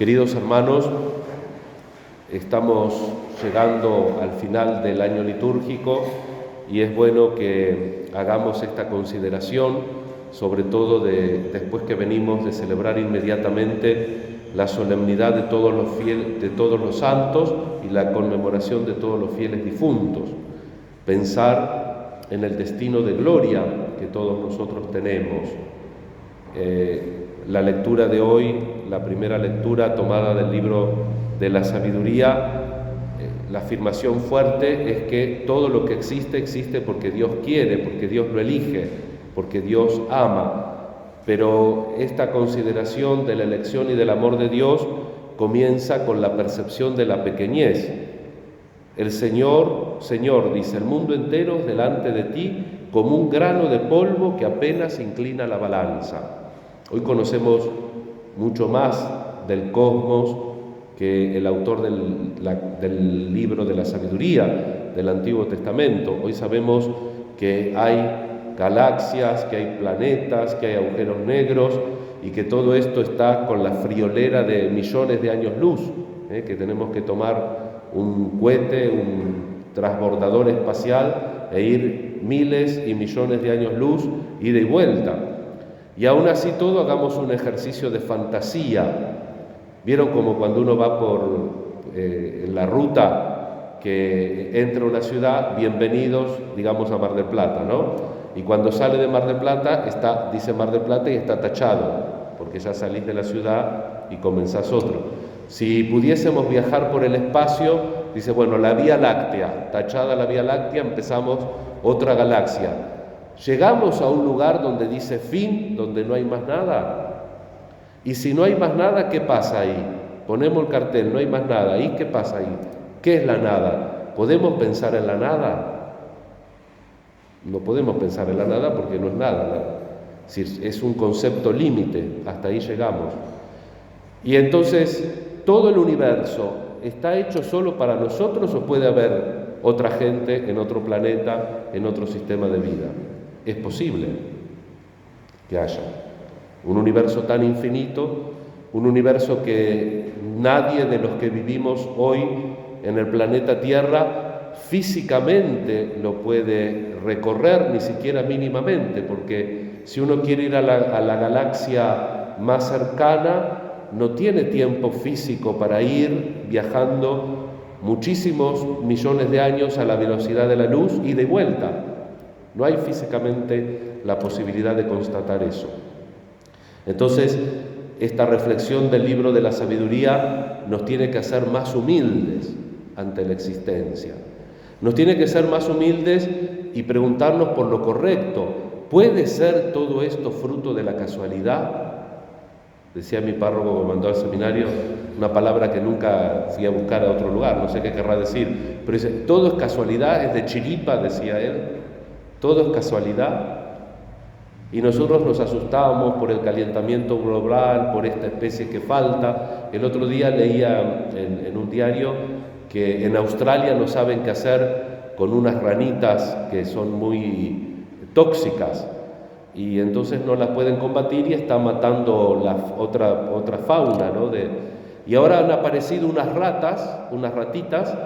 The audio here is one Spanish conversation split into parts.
Queridos hermanos, estamos llegando al final del año litúrgico y es bueno que hagamos esta consideración, sobre todo después que venimos de celebrar inmediatamente la solemnidad de todos los santos y la conmemoración de todos los fieles difuntos. Pensar en el destino de gloria que todos nosotros tenemos. La lectura de hoy, la primera lectura tomada del libro de la sabiduría, la afirmación fuerte es que todo lo que existe, existe porque Dios quiere, porque Dios lo elige, porque Dios ama. Pero esta consideración de la elección y del amor de Dios comienza con la percepción de la pequeñez. El Señor, dice, el mundo entero es delante de ti como un grano de polvo que apenas inclina la balanza. Hoy conocemos mucho más del cosmos que el autor del libro de la sabiduría del Antiguo Testamento. Hoy sabemos que hay galaxias, que hay planetas, que hay agujeros negros y que todo esto está con la friolera de millones de años luz, que tenemos que tomar un cohete, un transbordador espacial e ir miles y millones de años luz, ida y vuelta. Y aún así todo hagamos un ejercicio de fantasía. ¿Vieron como cuando uno va en la ruta que entra a una ciudad, bienvenidos, digamos, a Mar del Plata, ¿no? Y cuando sale de Mar del Plata, dice Mar del Plata y está tachado, porque ya salís de la ciudad y comenzás otro. Si pudiésemos viajar por el espacio, dice, bueno, la Vía Láctea, tachada la Vía Láctea, empezamos otra galaxia. Llegamos a un lugar donde dice fin, donde no hay más nada. Y si no hay más nada, ¿qué pasa ahí? Ponemos el cartel, no hay más nada. ¿Y qué pasa ahí? ¿Qué es la nada? ¿Podemos pensar en la nada? No podemos pensar en la nada porque no es nada. Es un concepto límite, hasta ahí llegamos. Y entonces, ¿todo el universo está hecho solo para nosotros o puede haber otra gente en otro planeta, en otro sistema de vida? Es posible que haya un universo tan infinito, un universo que nadie de los que vivimos hoy en el planeta Tierra físicamente lo puede recorrer, ni siquiera mínimamente, porque si uno quiere ir a la galaxia más cercana, no tiene tiempo físico para ir viajando muchísimos millones de años a la velocidad de la luz y de vuelta. No hay físicamente la posibilidad de constatar eso. Entonces, esta reflexión del libro de la sabiduría nos tiene que hacer más humildes ante la existencia. Nos tiene que hacer más humildes y preguntarnos por lo correcto. ¿Puede ser todo esto fruto de la casualidad? Decía mi párroco que me mandó al seminario una palabra que nunca fui a buscar a otro lugar, no sé qué querrá decir, pero dice, todo es casualidad, es de chiripa, decía él. Todo es casualidad. Y nosotros nos asustábamos por el calentamiento global, por esta especie que falta. El otro día leía en un diario que en Australia no saben qué hacer con unas ranitas que son muy tóxicas y entonces no las pueden combatir y están matando la otra fauna, ¿no? Y ahora han aparecido unas ratitas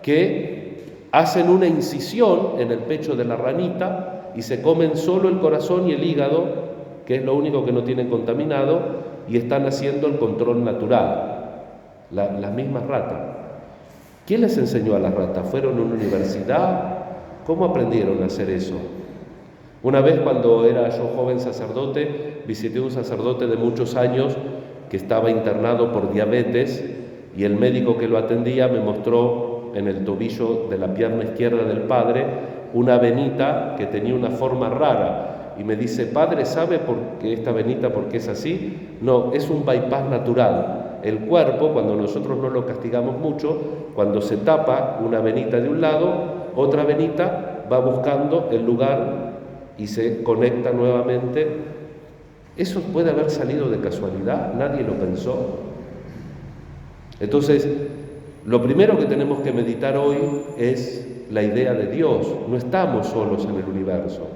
que hacen una incisión en el pecho de la ranita y se comen solo el corazón y el hígado, que es lo único que no tienen contaminado, y están haciendo el control natural. Las mismas ratas. ¿Quién les enseñó a las ratas? ¿Fueron a una universidad? ¿Cómo aprendieron a hacer eso? Una vez cuando era yo joven sacerdote, visité un sacerdote de muchos años que estaba internado por diabetes y el médico que lo atendía me mostró en el tobillo de la pierna izquierda del padre una venita que tenía una forma rara y me dice, padre, ¿sabe por qué esta venita, por qué es así? No, es un bypass natural. El cuerpo, cuando nosotros no lo castigamos mucho, cuando se tapa una venita de un lado, otra venita va buscando el lugar y se conecta nuevamente. Eso puede haber salido de casualidad, nadie lo pensó. Entonces, lo primero que tenemos que meditar hoy es la idea de Dios. No estamos solos en el universo,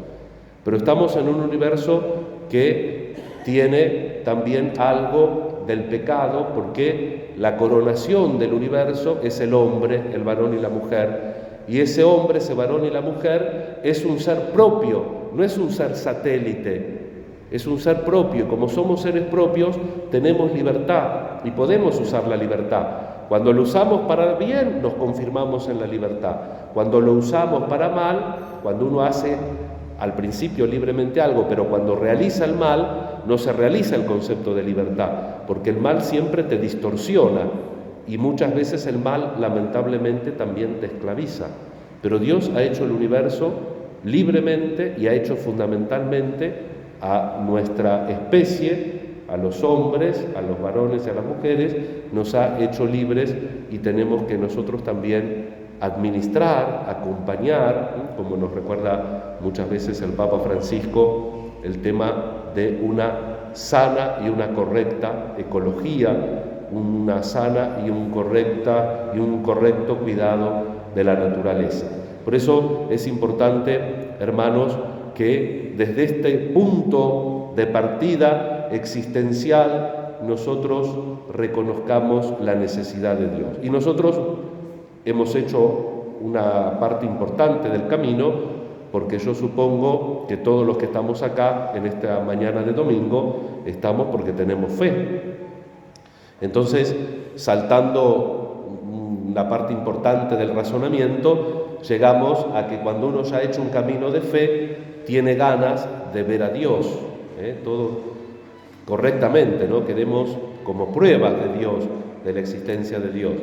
pero estamos en un universo que tiene también algo del pecado, porque la coronación del universo es el hombre, el varón y la mujer, y ese hombre, ese varón y la mujer es un ser propio, no es un ser satélite, es un ser propio. Como somos seres propios, tenemos libertad y podemos usar la libertad. Cuando lo usamos para bien, nos confirmamos en la libertad. Cuando lo usamos para mal, cuando uno hace al principio libremente algo, pero cuando realiza el mal, no se realiza el concepto de libertad, porque el mal siempre te distorsiona y muchas veces el mal lamentablemente también te esclaviza. Pero Dios ha hecho el universo libremente y ha hecho fundamentalmente a nuestra especie, a los hombres, a los varones y a las mujeres, nos ha hecho libres y tenemos que nosotros también administrar, acompañar, como nos recuerda muchas veces el Papa Francisco, el tema de una sana y una correcta ecología, una sana y un correcto cuidado de la naturaleza. Por eso es importante, hermanos, que desde este punto de partida existencial nosotros reconozcamos la necesidad de Dios. Y nosotros hemos hecho una parte importante del camino, porque yo supongo que todos los que estamos acá en esta mañana de domingo estamos porque tenemos fe. Entonces, saltando la parte importante del razonamiento, llegamos a que cuando uno ya ha hecho un camino de fe, tiene ganas de ver a Dios, todo correctamente, ¿no? Queremos como pruebas de Dios, de la existencia de Dios.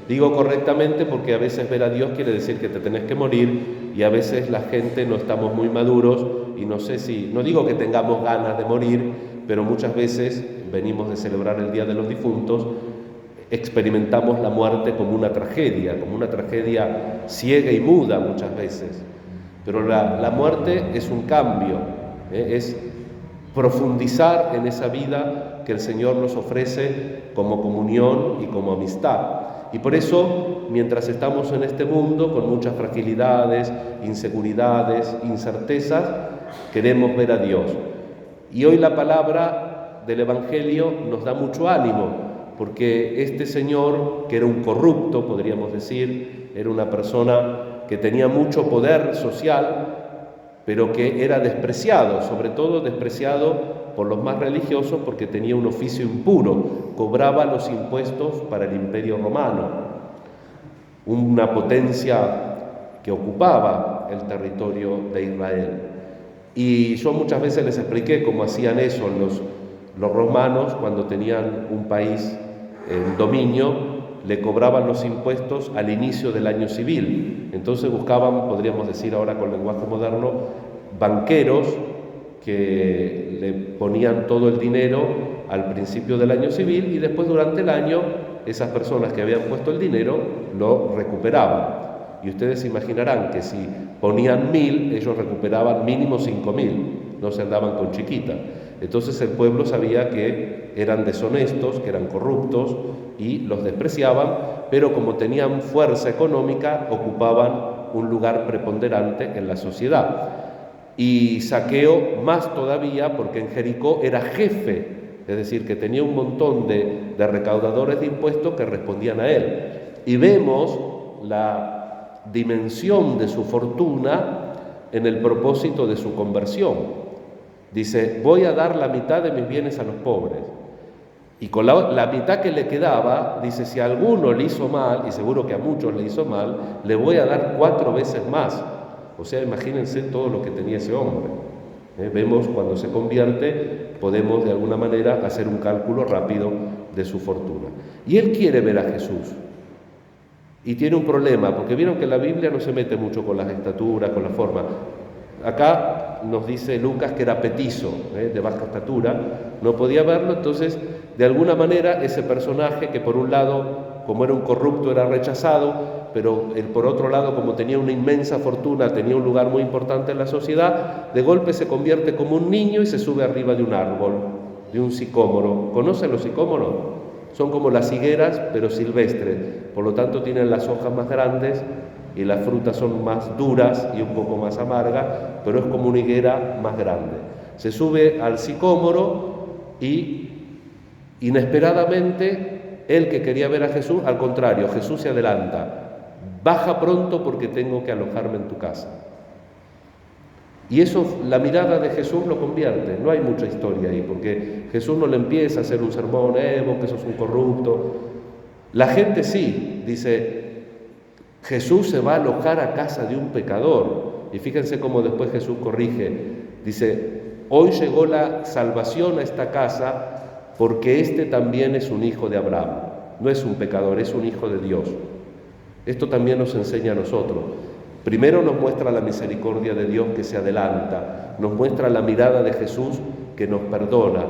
Digo correctamente porque a veces ver a Dios quiere decir que te tenés que morir, y a veces la gente no estamos muy maduros y no digo que tengamos ganas de morir, pero muchas veces venimos de celebrar el Día de los Difuntos, experimentamos la muerte como una tragedia ciega y muda muchas veces. Pero la muerte es un cambio, es profundizar en esa vida que el Señor nos ofrece como comunión y como amistad. Y por eso, mientras estamos en este mundo con muchas fragilidades, inseguridades, incertezas, queremos ver a Dios. Y hoy la palabra del Evangelio nos da mucho ánimo, porque este señor, que era un corrupto, podríamos decir, era una persona que tenía mucho poder social, pero que era despreciado, sobre todo despreciado por los más religiosos, porque tenía un oficio impuro, cobraba los impuestos para el Imperio Romano, una potencia que ocupaba el territorio de Israel. Y yo muchas veces les expliqué cómo hacían eso los romanos cuando tenían un país en dominio. Le cobraban los impuestos al inicio del año civil. Entonces buscaban, podríamos decir ahora con lenguaje moderno, banqueros que le ponían todo el dinero al principio del año civil, y después durante el año esas personas que habían puesto el dinero lo recuperaban. Y ustedes se imaginarán que si ponían 1.000, ellos recuperaban mínimo 5.000, no se andaban con chiquita. Entonces el pueblo sabía que eran deshonestos, que eran corruptos, y los despreciaban, pero como tenían fuerza económica, ocupaban un lugar preponderante en la sociedad. Y Zaqueo más todavía, porque en Jericó era jefe, es decir, que tenía un montón de recaudadores de impuestos que respondían a él. Y vemos la dimensión de su fortuna en el propósito de su conversión. Dice, voy a dar la mitad de mis bienes a los pobres. Y con la mitad que le quedaba, dice, si a alguno le hizo mal, y seguro que a muchos le hizo mal, le voy a dar 4 veces más. O sea, imagínense todo lo que tenía ese hombre. Vemos cuando se convierte, podemos de alguna manera hacer un cálculo rápido de su fortuna. Y él quiere ver a Jesús. Y tiene un problema, porque vieron que la Biblia no se mete mucho con las estaturas, con la forma. Acá nos dice Lucas que era petizo, de baja estatura, no podía verlo. Entonces, de alguna manera, ese personaje que por un lado, como era un corrupto, era rechazado, pero por otro lado, como tenía una inmensa fortuna, tenía un lugar muy importante en la sociedad, de golpe se convierte como un niño y se sube arriba de un árbol, de un sicómoro. ¿Conocen los sicómoros? Son como las higueras, pero silvestres, por lo tanto tienen las hojas más grandes y las frutas son más duras y un poco más amargas, pero es como una higuera más grande. Se sube al sicómoro y Inesperadamente, él que quería ver a Jesús, al contrario, Jesús se adelanta: baja pronto porque tengo que alojarme en tu casa. Y eso, la mirada de Jesús lo convierte. No hay mucha historia ahí, porque Jesús no le empieza a hacer un sermón: vos que sos un corrupto. La gente sí, dice, Jesús se va a alojar a casa de un pecador. Y fíjense cómo después Jesús corrige, dice: hoy llegó la salvación a esta casa porque este también es un hijo de Abraham. No es un pecador, es un hijo de Dios. Esto también nos enseña a nosotros. Primero nos muestra la misericordia de Dios que se adelanta, nos muestra la mirada de Jesús que nos perdona,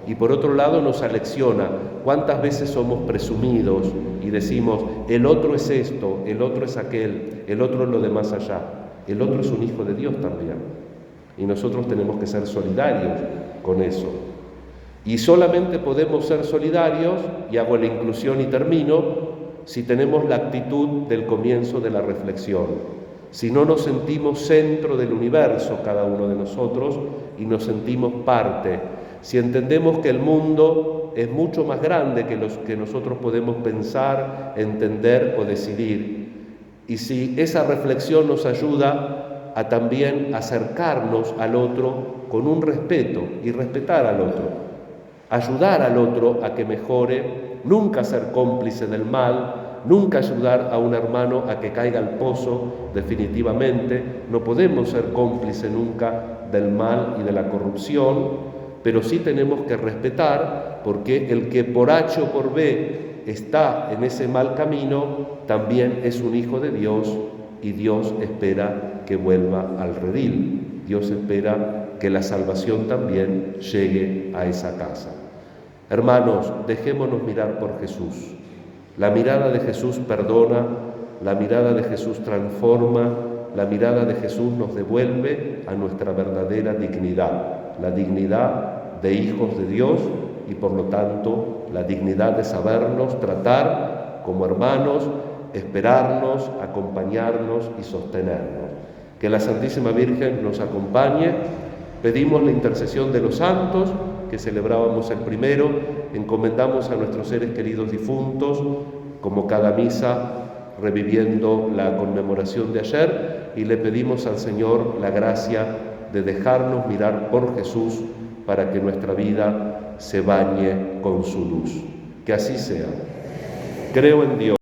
y por otro lado nos alecciona. ¿Cuántas veces somos presumidos y decimos: el otro es esto, el otro es aquel, el otro es lo de más allá? El otro es un hijo de Dios también, y nosotros tenemos que ser solidarios con eso. Y solamente podemos ser solidarios, y hago la inclusión y termino, si tenemos la actitud del comienzo de la reflexión. Si no nos sentimos centro del universo cada uno de nosotros y nos sentimos parte, si entendemos que el mundo es mucho más grande que los que nosotros podemos pensar, entender o decidir, y si esa reflexión nos ayuda a también acercarnos al otro con un respeto y respetar al otro, ayudar al otro a que mejore, nunca ser cómplice del mal, nunca ayudar a un hermano a que caiga al pozo definitivamente. No podemos ser cómplices nunca del mal y de la corrupción, pero sí tenemos que respetar, porque el que por H o por B está en ese mal camino también es un hijo de Dios, y Dios espera que vuelva al redil. Dios espera que la salvación también llegue a esa casa. Hermanos, dejémonos mirar por Jesús. La mirada de Jesús perdona, la mirada de Jesús transforma, la mirada de Jesús nos devuelve a nuestra verdadera dignidad, la dignidad de hijos de Dios, y por lo tanto la dignidad de sabernos tratar como hermanos, esperarnos, acompañarnos y sostenernos. Que la Santísima Virgen nos acompañe. Pedimos la intercesión de los santos, que celebrábamos el primero, encomendamos a nuestros seres queridos difuntos, como cada misa, reviviendo la conmemoración de ayer, y le pedimos al Señor la gracia de dejarnos mirar por Jesús para que nuestra vida se bañe con su luz. Que así sea. Creo en Dios.